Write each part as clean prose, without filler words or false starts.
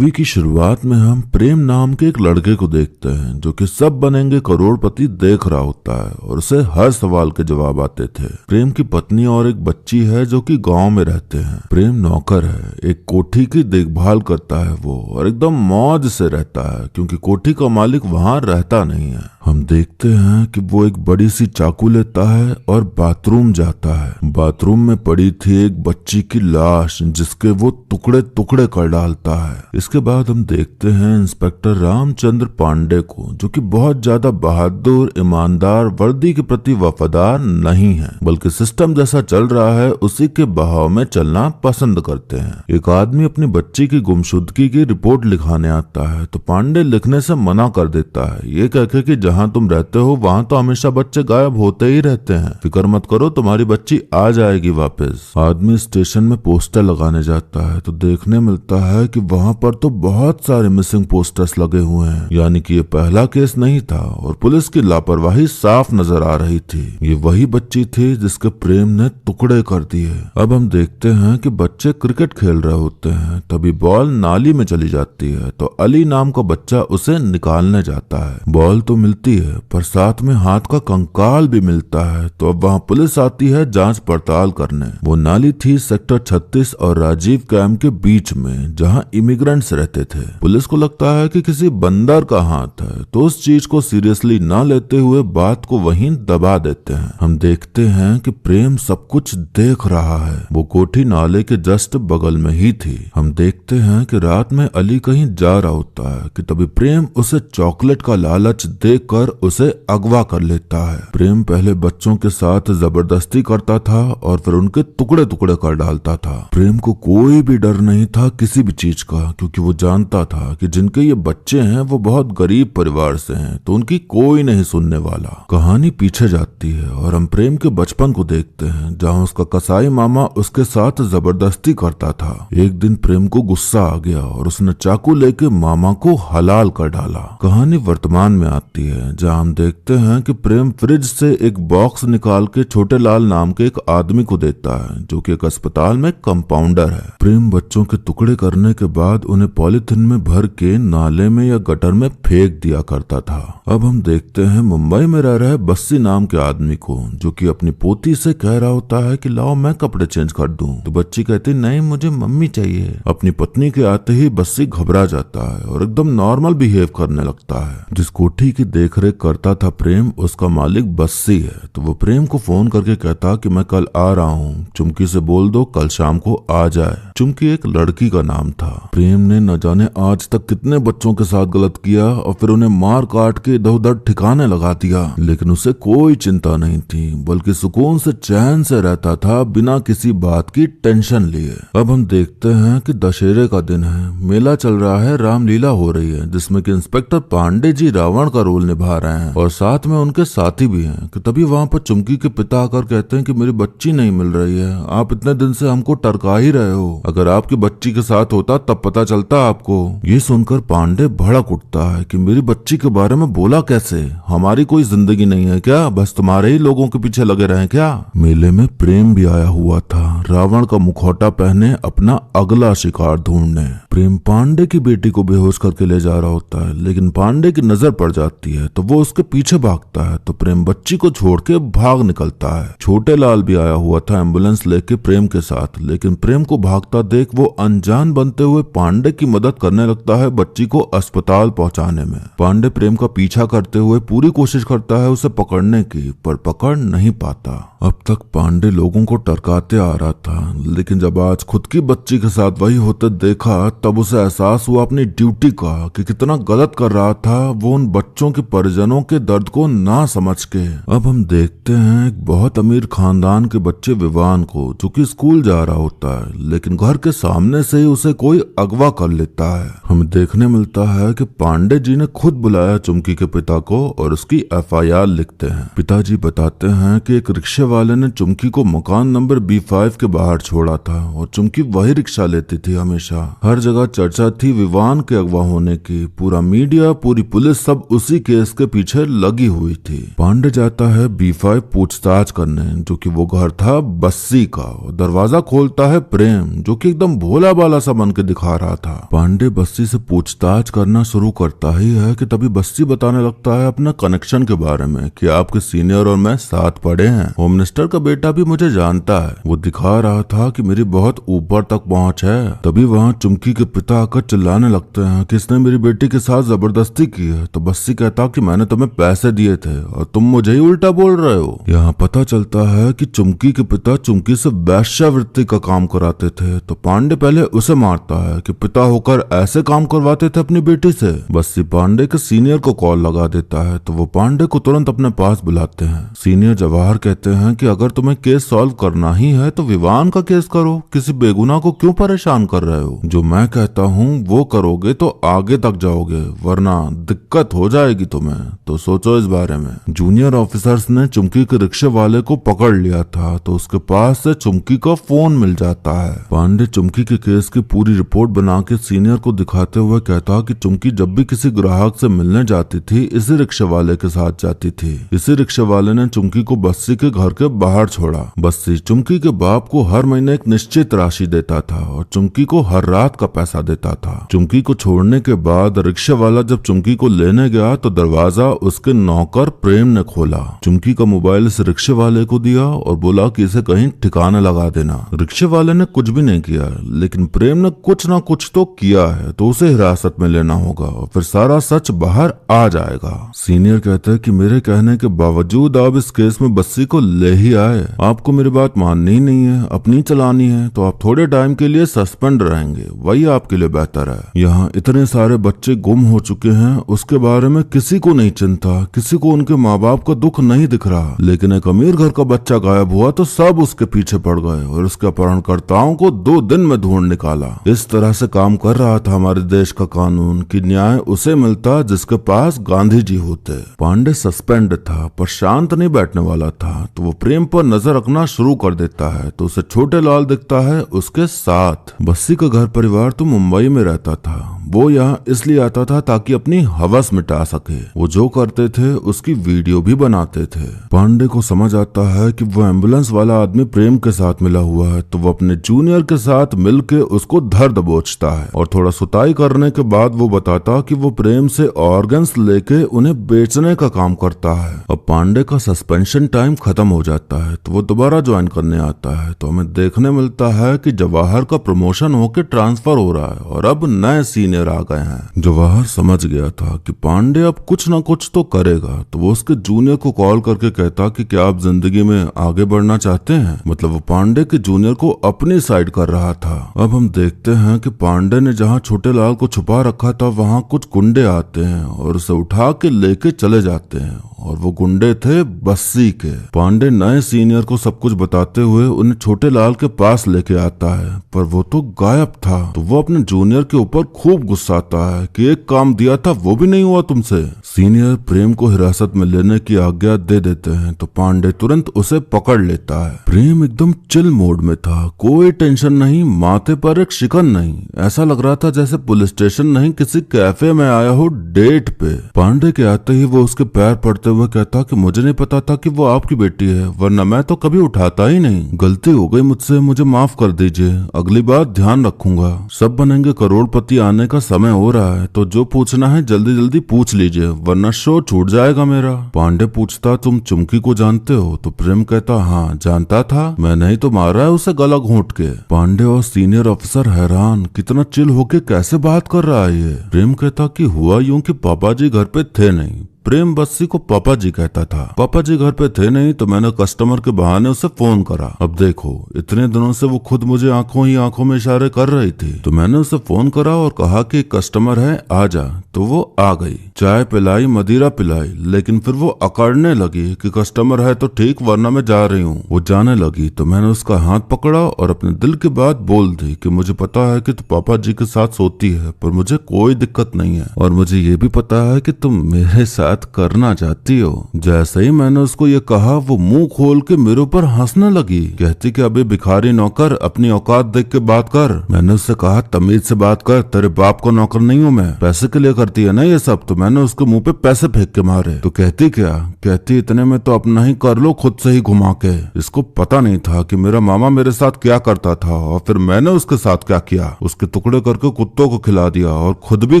Movie की शुरुआत में हम प्रेम नाम के एक लड़के को देखते हैं जो कि सब बनेंगे करोड़पति देख रहा होता है और उसे हर सवाल के जवाब आते थे। प्रेम की पत्नी और एक बच्ची है जो कि गांव में रहते हैं। प्रेम नौकर है, एक कोठी की देखभाल करता है वो, और एकदम मौज से रहता है क्योंकि कोठी का मालिक वहां रहता नहीं है। हम देखते हैं कि वो एक बड़ी सी चाकू लेता है और बाथरूम जाता है। बाथरूम में पड़ी थी एक बच्ची की लाश जिसके वो टुकड़े टुकड़े कर डालता है। इसके बाद हम देखते हैं इंस्पेक्टर रामचंद्र पांडे को, जो कि बहुत ज्यादा बहादुर, ईमानदार, वर्दी के प्रति वफादार नहीं है, बल्कि सिस्टम जैसा चल रहा है उसी के बहाव में चलना पसंद करते हैं। एक आदमी अपनी बच्ची की गुमशुदगी की रिपोर्ट लिखाने आता है तो पांडे लिखने से मना कर देता है, ये कहकर कि जहाँ तुम रहते हो वहाँ तो हमेशा बच्चे गायब होते ही रहते हैं, फिक्र मत करो, तुम्हारी बच्ची आ जाएगी वापस। आदमी स्टेशन में पोस्टर लगाने जाता है तो देखने मिलता है कि वहाँ पर तो बहुत सारे मिसिंग पोस्टर्स लगे हुए हैं, यानी कि ये पहला केस नहीं था और पुलिस की लापरवाही साफ नजर आ रही थी। ये वही बच्ची थी जिसके प्रेम ने टुकड़े कर दिए। अब हम देखते हैं कि बच्चे क्रिकेट खेल रहे होते हैं, तभी बॉल नाली में चली जाती है तो अली नाम का बच्चा उसे निकालने जाता है। बॉल तो मिलती है पर साथ में हाथ का कंकाल भी मिलता है, तो अब वहाँ पुलिस आती है जांच पड़ताल करने। वो नाली थी सेक्टर 36 और राजीव कैंप के बीच में जहाँ इमिग्रेंट्स रहते थे। पुलिस को लगता है कि किसी बंदर का हाथ है, तो उस चीज को सीरियसली ना लेते हुए बात को वहीं दबा देते हैं। हम देखते हैं कि प्रेम सब कुछ देख रहा है। वो कोठी नाले के जस्ट बगल में ही थी। हम देखते हैं कि रात में अली कहीं जा रहा होता है कि तभी प्रेम उसे चॉकलेट का लालच देकर उसे अगवा कर लेता है। प्रेम पहले बच्चों के साथ जबरदस्ती करता था और फिर उनके टुकड़े टुकड़े कर डालता था। प्रेम को कोई भी डर नहीं था किसी भी चीज का, क्योंकि वो जानता था कि जिनके ये बच्चे हैं वो बहुत गरीब परिवार से हैं, तो उनकी कोई नहीं सुनने वाला। कहानी पीछे जाती है और हम प्रेम के बचपन को देखते हैं जहाँ उसका कसाई मामा उसके साथ जबरदस्ती करता था। एक दिन प्रेम को गुस्सा आ गया और उसने चाकू लेके मामा को हलाल कर डाला। कहानी वर्तमान में आती है जहाँ हम देखते हैं कि प्रेम फ्रिज से एक बॉक्स निकाल के छोटे लाल नाम के एक आदमी को देता है जो कि एक अस्पताल में कंपाउंडर है। प्रेम बच्चों के टुकड़े करने के बाद उन्हें पॉलिथीन में भर के नाले में या गटर में फेंक दिया करता था। अब हम देखते हैं मुंबई में रह रहे बस्सी नाम के आदमी को, जो कि अपनी पोती से कह रहा होता है कि लाओ मैं कपड़े चेंज कर दूं, तो बच्ची कहती नहीं मुझे मम्मी चाहिए। अपनी पत्नी के आते ही बस्सी घबरा जाता है और एकदम नॉर्मल बिहेव करने लगता है। जिस कोठी की देखरेख करता था प्रेम, उसका मालिक बस्सी है, तो वो प्रेम को फोन करके कहता कि मैं कल आ रहा हूँ, चुमकी से बोल दो कल शाम को आ जाए। चुमकी एक लड़की का नाम था। प्रेम ने न जाने आज तक कितने बच्चों के साथ गलत किया और फिर उन्हें मार काट के इधर उधर ठिकाने लगा दिया, लेकिन उसे कोई चिंता नहीं थी, बल्कि सुकून से चैन से रहता था बिना किसी बात की टेंशन लिए। अब हम देखते हैं कि दशहरे का दिन है, मेला चल रहा है, रामलीला हो रही है जिसमें कि इंस्पेक्टर पांडे जी रावण का रोल निभा रहे हैं और साथ में उनके साथी भी हैं। कि तभी वहाँ पर चुमकी के पिता आकर कहते हैं कि मेरी बच्ची नहीं मिल रही है, आप इतने दिन से हमको टरका ही रहे हो, अगर आपकी बच्ची के साथ होता तब पता चलता आपको। ये सुनकर पांडे भड़क उठता है कि मेरी बच्ची के बारे में बोला कैसे, हमारी कोई जिंदगी नहीं है क्या, बस तुम्हारे ही लोगों के पीछे लगे रहे क्या। मेले में प्रेम भी आया हुआ था, रावण का मुखौटा पहने अपना अगला शिकार ढूंढने। प्रेम पांडे की बेटी को बेहोश करके ले जा रहा होता है, लेकिन पांडे की नजर पड़ जाती है तो वो उसके पीछे भागता है, तो प्रेम बच्ची को छोड़ के भाग निकलता है। छोटे लाल भी आया हुआ था एम्बुलेंस लेके प्रेम के साथ, लेकिन प्रेम को भागता देख वो अनजान बनते हुए पांडे की मदद करने लगता है बच्ची को अस्पताल पहुंचाने में। पांडे प्रेम का पीछा करते हुए पूरी कोशिश करता है उसे पकड़ने की, पर पकड़ नहीं पाता। अब तक पांडे लोगों को टरकाते आ रहा था, लेकिन जब आज खुद की बच्ची के साथ वही होते देखा तब उसे एहसास हुआ अपनी ड्यूटी का कि कितना गलत कर रहा था वो उन बच्चों के परिजनों के दर्द को ना समझ के। अब हम देखते हैं एक बहुत अमीर खानदान के बच्चे विवान को, जो कि स्कूल जा रहा होता है, लेकिन घर के सामने से ही उसे कोई अगवा कर लेता है। हमें देखने मिलता है कि पांडे जी ने खुद बुलाया चुमकी के पिता को और उसकी FIR लिखते हैं। पिताजी बताते हैं कि एक रिक्शे वाले ने चुमकी को मकान नंबर B5 के बाहर छोड़ा था और चुमकी वही रिक्शा लेती थी हमेशा। हर जगह चर्चा थी विवान के अगवा होने की, पूरा मीडिया, पूरी पुलिस सब उसी केस केस के पीछे लगी हुई थी। पांडे जाता है B5 पूछताछ करने, जो कि वो घर था बस्सी का। दरवाजा खोलता है प्रेम, जो कि एकदम भोला बाला सा बन के दिखा रहा था। पांडे बस्सी से पूछताछ करना शुरू करता ही है कि तभी बस्सी बताने लगता है अपना कनेक्शन के बारे में कि आपके सीनियर और मैं साथ पढ़े हैं। होम मिनिस्टर का बेटा भी मुझे जानता है। वो दिखा रहा था कि मेरी बहुत ऊपर तक पहुंच है। तभी वहाँ चुमकी के पिता आकर चिल्लाने लगते हैं कि इसने मेरी बेटी के साथ जबरदस्ती की है। तो बस्सी कहता कि मैंने तुम्हें पैसे दिए थे और तुम मुझे ही उल्टा बोल रहे हो। यहाँ पता चलता है कि चुमकी के पिता चुमकी से वेश्यावृत्ति का काम कराते थे। तो पांडे पहले उसे मारता है कि पिता होकर ऐसे काम करवाते थे अपनी बेटी से। बस्सी पांडे के सीनियर को कॉल लगा देता है, तो वो पांडे को तुरंत अपने पास बुलाते हैं। सीनियर जवाहर कहते हैं कि अगर तुम्हें केस सॉल्व करना ही है तो विवान का केस करो, किसी बेगुनाह को क्यों परेशान कर रहे हो। जो मैं कहता हूँ वो करोगे तो आगे तक जाओगे, वरना दिक्कत हो जाएगी तुम्हें, तो सोचो इस बारे में। जूनियर ऑफिसर्स ने चुमकी के रिक्शे वाले को पकड़ लिया था, तो उसके पास से चुमकी का फोन मिल जाता है। पांडे चुमकी के केस की पूरी रिपोर्ट बना के सीनियर को दिखाते हुए कहता कि चुमकी जब भी किसी ग्राहक से मिलने जाती थी इसी रिक्शे वाले के साथ जाती थी। इसी रिक्शे वाले ने चुमकी को बस्सी के घर के बाहर छोड़ा। बस्सी चुमकी के बाप को हर महीने एक निश्चित राशि देता था और चुमकी को हर रात का पैसा देता था। चुमकी को छोड़ने के बाद रिक्शे वाला जब चुमकी को लेने गया तो दरवाजा उसके नौकर प्रेम ने खोला। चुमकी का मोबाइल इस रिक्शे वाले को दिया और बोला कि इसे कहीं ठिकाने लगा देना। रिक्शे वाले ने कुछ भी नहीं किया, लेकिन प्रेम ने कुछ ना कुछ तो किया है, तो उसे हिरासत में लेना होगा और फिर सारा सच बाहर आ जाएगा। सीनियर कहते हैं कि मेरे कहने के बावजूद आप इस केस में बस्सी को ले ही आए। आपको मेरी बात माननी ही नहीं है, अपनी चलानी है, तो आप थोड़े टाइम के लिए सस्पेंड रहेंगे, वही आपके लिए बेहतर है। यहाँ इतने सारे बच्चे गुम हो चुके हैं, उसके बारे में किसी को नहीं चिंता, किसी को उनके माँ बाप का दुख नहीं दिख रहा। लेकिन एक अमीर घर का बच्चा गायब हुआ तो सब उसके पीछे पड़ गए और उसके अपहरणकर्ताओं को 2 दिन में ढूंढ निकाला। इस तरह से काम कर रहा था हमारे देश का कानून कि न्याय उसे मिलता जिसके पास गांधी जी होते। पांडे सस्पेंड था पर शांत नहीं बैठने वाला था, तो वो प्रेम पर नजर रखना शुरू कर देता है। तो उसे छोटे लाल दिखता है उसके साथ। बस्सी का घर परिवार तो मुंबई में रहता था। वो यहाँ इसलिए आता था ताकि अपनी हवस मिटा सके। वो जो करते थे उसकी वीडियो भी बनाते थे। पांडे को समझ आता है कि वो एम्बुलेंस वाला आदमी प्रेम के साथ मिला हुआ है, तो वो अपने जूनियर के साथ मिलके उसको धर दबोचता है और थोड़ा सुताई करने के बाद वो बताता कि वो प्रेम से ऑर्गन्स लेके उन्हें बेचने का काम करता है। अब पांडे का सस्पेंशन टाइम खत्म हो जाता है, तो वो दोबारा ज्वाइन करने आता है। तो हमें देखने मिलता है कि जवाहर का प्रमोशन होके ट्रांसफर हो रहा है और अब नए सीनियर आ गए हैं। जवाहर समझ गया था कि पांडे अब कुछ ना कुछ तो करेगा, तो वो उसके जूनियर को कॉल करके कहता कि क्या आप जिंदगी में आगे बढ़ना चाहते हैं। मतलब वो पांडे के जूनियर को अपनी साइड कर रहा था। अब हम देखते हैं कि पांडे ने जहाँ छोटे लाल को छुपा रखा था वहाँ कुछ गुंडे आते हैं और उसे उठा के लेके चले जाते हैं और वो गुंडे थे बस्सी के। पांडे नए सीनियर को सब कुछ बताते हुए उन्हें छोटे लाल के पास लेके आता है, पर वो तो गायब था। तो वो अपने जूनियर के ऊपर खूब गुस्साता है कि एक काम दिया था वो भी नहीं हुआ तुमसे। सीनियर प्रेम को हिरासत में लेने की आज्ञा दे देते हैं, तो पांडे तुरंत उसे पकड़ लेता है। प्रेम एकदम चिल मोड में था, कोई टेंशन नहीं, माथे पर एक शिकन नहीं। ऐसा लग रहा था जैसे पुलिस स्टेशन नहीं किसी कैफे में आया हो डेट पे। पांडे के आते ही वो उसके पैर पड़ते हुए कहता कि मुझे नहीं पता था कि वो आपकी बेटी है, वरना मैं तो कभी उठाता ही नहीं। गलती हो गई मुझसे, मुझे माफ कर दीजिए, अगली बार ध्यान रखूंगा। सब बनेंगे करोड़पति आने का समय हो रहा है, तो जो पूछना है जल्दी जल्दी पूछ लीजिए, वरना शो छूट जाएगा मेरा। पांडे पूछता तुम चुमकी को जानते हो? तो प्रेम कहता हाँ जानता था, मैंने ही तो मारा है उसे गला घोंट के। पांडे और सीनियर ऑफिसर हैरान, कितना चिल होके कैसे बात कर रहा है ये। प्रेम कहता कि हुआ यूं कि पापा जी घर पे थे नहीं। प्रेम बस्सी को पापा जी कहता था। पापा जी घर पे थे नहीं तो मैंने कस्टमर के बहाने उसे फोन करा। अब देखो इतने दिनों से वो खुद मुझे आंखों ही आंखों में इशारे कर रही थी, तो मैंने उसे फोन करा और कहा कि कस्टमर है आ जा, तो वो आ गई। चाय पिलाई, मदिरा पिलाई, लेकिन फिर वो अकड़ने लगी कि कस्टमर है तो ठीक, वरना मैं जा रही हूँ। वो जाने लगी तो मैंने उसका हाथ पकड़ा और अपने दिल की बात बोल दी कि मुझे पता है कि तू पापा जी के साथ सोती है, पर मुझे कोई दिक्कत नहीं है और मुझे ये भी पता है कि तुम मेरे साथ बात करना चाहती हो। जैसे ही मैंने उसको ये कहा वो मुंह खोल के मेरे ऊपर हंसने लगी। कहती कि अबे भिखारी नौकर, अपनी औकात देख के बात कर। मैंने उससे कहा तमीज से बात कर, तेरे बाप का नौकर नहीं हूँ मैं, पैसे के लिए करती है ना ये सब। तो मैंने उसके मुंह पे पैसे फेंक के मारे। तो कहती क्या, कहती इतने में तो अपना ही कर लो खुद से ही घुमा के। इसको पता नहीं था कि मेरा मामा मेरे साथ क्या करता था और फिर मैंने उसके साथ क्या किया। उसके टुकड़े करके कुत्तों को खिला दिया और खुद भी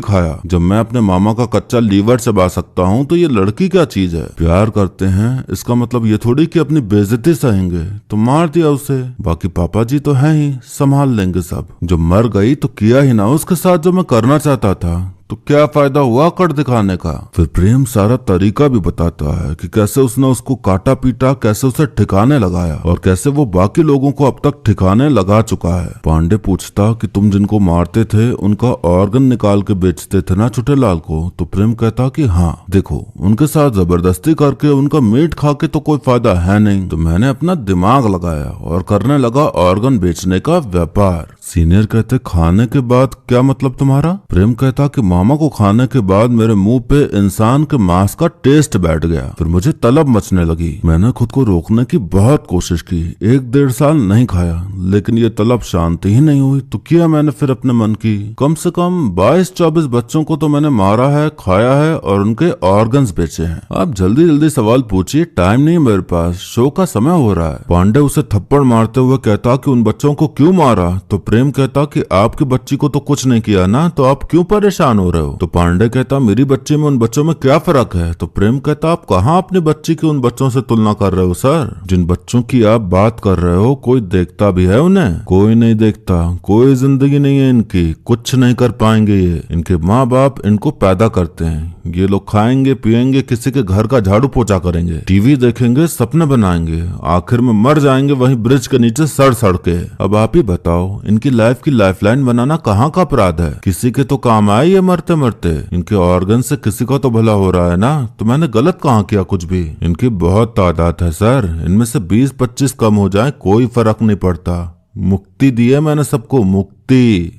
खाया। जब मैं अपने मामा का कच्चा लीवर चबा सकता हूँ तो ये लड़की क्या चीज है। प्यार करते हैं इसका मतलब ये थोड़ी कि अपनी बेइज्जती सहेंगे। तो मार दिया उसे, बाकी पापा जी तो है ही, संभाल लेंगे सब। जो मर गई तो किया ही ना उसके साथ जो मैं करना चाहता था, तो क्या फायदा हुआ कर दिखाने का। फिर प्रेम सारा तरीका भी बताता है कि कैसे उसने उसको काटा पीटा, कैसे उसे ठिकाने लगाया और कैसे वो बाकी लोगों को अब तक ठिकाने लगा चुका है। पांडे पूछता कि तुम जिनको मारते थे उनका ऑर्गन निकाल के बेचते थे ना छोटेलाल को। तो प्रेम कहता कि हाँ देखो, उनके साथ जबरदस्ती करके उनका मीट खा के तो कोई फायदा है नहीं, तो मैंने अपना दिमाग लगाया और करने लगा ऑर्गन बेचने का व्यापार। सीनियर कहते खाने के बाद क्या मतलब तुम्हारा। प्रेम कहता कि मामा को खाने के बाद मेरे मुंह पे इंसान के मांस का टेस्ट बैठ गया, फिर मुझे तलब मचने लगी। मैंने खुद को रोकने की बहुत कोशिश की, 1-1.5 साल नहीं खाया, लेकिन ये तलब शांति ही नहीं हुई। तो किया मैंने फिर अपने मन की, कम से कम 22-24 बच्चों को तो मैंने मारा है, खाया है और उनके ऑर्गन्स बेचे हैं। आप जल्दी जल्दी सवाल पूछिए, टाइम नहीं मेरे पास, शो का समय हो रहा है। पांडे उसे थप्पड़ मारते हुए कहता कि उन बच्चों को क्यों मारा। तो प्रेम कहता कि आपकी बच्ची को तो कुछ नहीं किया ना, तो आप क्यों परेशान हो रहे हो। तो पांडे कहता मेरी बच्ची में उन बच्चों में क्या फर्क है। तो प्रेम कहता आप कहाँ अपनी बच्ची की उन बच्चों से तुलना कर रहे हो सर। जिन बच्चों की आप बात कर रहे हो कोई देखता भी है उन्हें? कोई नहीं देखता, कोई जिंदगी नहीं है इनकी, कुछ नहीं कर पाएंगे ये। इनके माँ बाप इनको पैदा करते हैं, ये लोग खाएंगे पिएंगे, किसी के घर का झाड़ू पोछा करेंगे, टीवी देखेंगे, सपने बनाएंगे, आखिर में मर जाएंगे वहीं ब्रिज के नीचे सड़ सड़ के। अब आप ही बताओ इनकी लाइफ की लाइफलाइन बनाना कहाँ का अपराध है। किसी के तो काम आए ये मरते मरते, इनके ऑर्गन से किसी का तो भला हो रहा है ना। तो मैंने गलत कहाँ किया कुछ भी। इनकी बहुत तादाद है सर, इनमें से 20-25 कम हो जाए कोई फर्क नहीं पड़ता। मुक्ति दी है मैंने सबको, मुक्ति।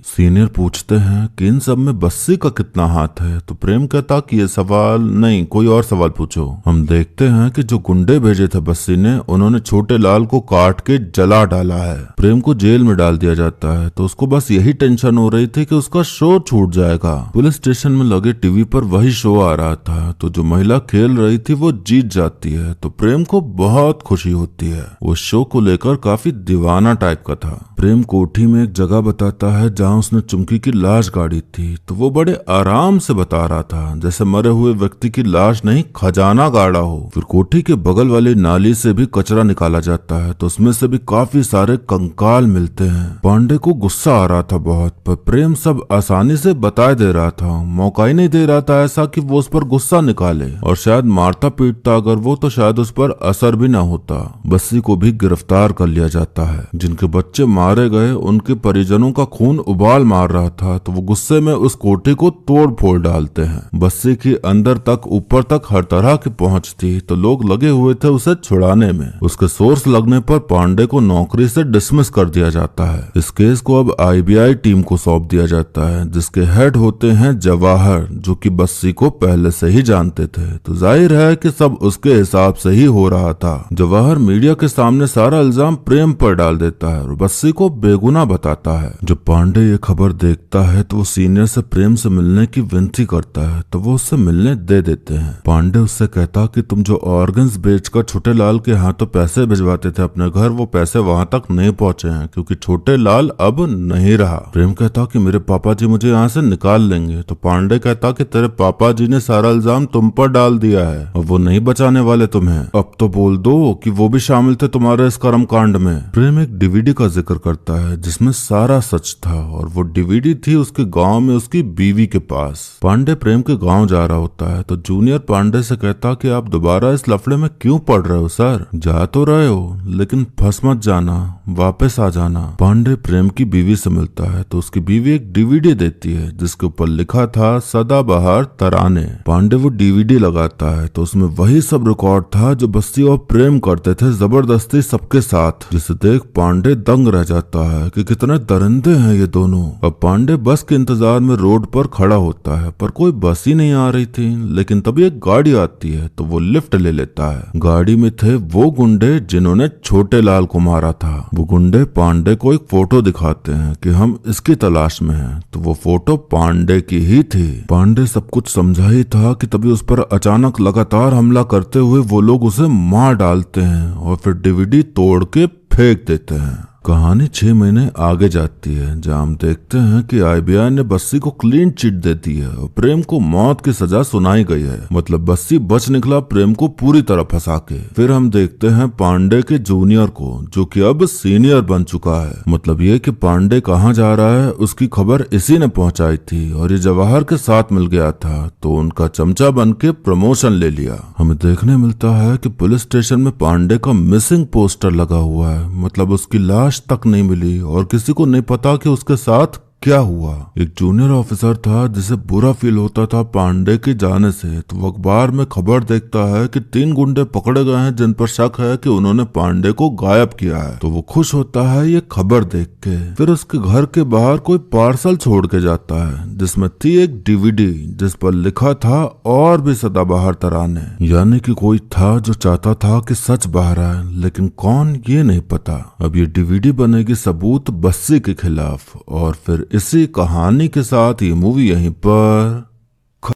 सीनियर पूछते हैं कि इन सब में बस्सी का कितना हाथ है। तो प्रेम कहता कि ये सवाल नहीं, कोई और सवाल पूछो। हम देखते हैं कि जो गुंडे भेजे थे बस्सी ने, उन्होंने छोटे लाल को काट के जला डाला है। प्रेम को जेल में डाल दिया जाता है। तो उसको बस यही टेंशन हो रही थी कि उसका शो छूट जाएगा। पुलिस स्टेशन में लगे टीवी पर वही शो आ रहा था। तो जो महिला खेल रही थी वो जीत जाती है। तो प्रेम को बहुत खुशी होती है। वो शो को लेकर काफी दीवाना टाइप का था। प्रेम कोठी में एक जगह बताता है जहां उसने चुमकी की लाश गाड़ी थी। तो वो बड़े आराम से बता रहा था जैसे मरे हुए व्यक्ति की लाश नहीं, खजाना गाड़ा हो। फिर कोठी के बगल वाली नाली से भी कचरा निकाला जाता है। तो उसमें से भी काफी सारे कंकाल मिलते हैं। पांडे को गुस्सा आ रहा था बहुत, पर प्रेम सब आसानी से बता दे रहा था। मौका ही नहीं दे रहा था ऐसा कि वो उस पर गुस्सा निकाले, और शायद मारता पीटता अगर वो तो शायद उस पर असर भी न होता। बस्सी को भी गिरफ्तार कर लिया जाता है। जिनके बच्चे मारे गए उनके परिजनों का खून उबाल मार रहा था। तो वो गुस्से में उस कोठी को तोड़ फोड़ डालते हैं। बस्सी की अंदर तक ऊपर तक हर तरह की पहुंच थी। तो लोग लगे हुए थे उसे छुड़ाने में। उसके सोर्स लगने पर पांडे को नौकरी से डिसमिस कर दिया जाता है। इस केस को अब IBI टीम को सौंप दिया जाता है, जिसके हेड होते हैं जवाहर, जो कि बस्सी को पहले से ही जानते थे। तो जाहिर है कि सब उसके हिसाब से ही हो रहा था। जवाहर मीडिया के सामने सारा इल्जाम प्रेम पर डाल देता है और बस्सी को बेगुनाह बताता है। जब पांडे ये खबर देखता है तो वो सीनियर से प्रेम से मिलने की विनती करता है। तो वो उससे मिलने दे देते हैं। पांडे उससे कहता कि तुम जो ऑर्गन्स बेचकर छोटे लाल के हाथों पैसे भिजवाते थे अपने घर, वो पैसे वहां तक नहीं पहुंचे हैं क्योंकि छोटे लाल अब नहीं रहा। प्रेम कहता कि मेरे पापा जी मुझे यहाँ से निकाल लेंगे। तो पांडे कहता कि तेरे पापा जी ने सारा इल्जाम तुम पर डाल दिया है और वो नहीं बचाने वाले तुम्हें। अब तो बोल दो कि वो भी शामिल थे तुम्हारे इस कर्म कांड में। प्रेम एक DVD का जिक्र करता है जिसमें सारा सच था, और वो DVD थी उसके गांव में उसकी बीवी के पास। पांडे प्रेम के गांव जा रहा होता है तो जूनियर पांडे से कहता कि आप दोबारा इस लफड़े में क्यों पड़ रहे हो सर। जा तो रहे हो लेकिन फंस मत जाना, वापस आ जाना। पांडे प्रेम की बीवी से मिलता है तो उसकी बीवी एक डीवीडी देती है जिसके ऊपर लिखा था सदाबहार तराने। पांडे वो डीवीडी लगाता है तो उसमें वही सब रिकॉर्ड था जो बस्सी और प्रेम करते थे जबरदस्ती सबके साथ, जिसे देख पांडे दंग रह जाता है कि कितने दरिंदे हैं ये दोनों। अब पांडे बस के इंतजार में रोड पर खड़ा होता है पर कोई बस ही नहीं आ रही थी, लेकिन तभी एक गाड़ी आती है तो वो लिफ्ट ले लेता है। गाड़ी में थे वो गुंडे जिन्होंने छोटे लाल को मारा था। वो गुंडे पांडे को एक फोटो दिखाते हैं कि हम इसकी तलाश में हैं, तो वो फोटो पांडे की ही थी। पांडे सब कुछ समझा ही था कि तभी उस पर अचानक लगातार हमला करते हुए वो लोग उसे मार डालते हैं और फिर डीवीडी तोड़ के फेंक देते हैं। कहानी 6 महीने आगे जाती है जहाँ हम देखते हैं कि आईबीआई ने बस्सी को क्लीन चिट दे दी है और प्रेम को मौत की सजा सुनाई गई है। मतलब बस्सी बच निकला प्रेम को पूरी तरह फंसा के। फिर हम देखते हैं पांडे के जूनियर को जो कि अब सीनियर बन चुका है। मतलब ये कि पांडे कहाँ जा रहा है उसकी खबर इसी ने पहुंचाई थी और ये जवाहर के साथ मिल गया था तो उनका चमचा बन के प्रमोशन ले लिया। हमें देखने मिलता है कि पुलिस स्टेशन में पांडे का मिसिंग पोस्टर लगा हुआ है। मतलब उसकी लाश तक नहीं मिली और किसी को नहीं पता कि उसके साथ क्या हुआ। एक जूनियर ऑफिसर था जिसे बुरा फील होता था पांडे के जाने से, तो वो अखबार में खबर देखता है कि 3 गुंडे पकड़े गए हैं जिन पर शक है कि उन्होंने पांडे को गायब किया है। तो वो खुश होता है ये खबर देख के। फिर उसके घर के बाहर कोई पार्सल छोड़ के जाता है जिसमें थी एक डीवीडी जिस पर लिखा था और भी सदाबहार तराने। यानी कि कोई था जो चाहता था कि सच बाहर आए, लेकिन कौन ये नहीं पता। अब ये डीवीडी बनेगी सबूत बस्सी के खिलाफ और फिर इसी कहानी के साथ ये मूवी यहीं पर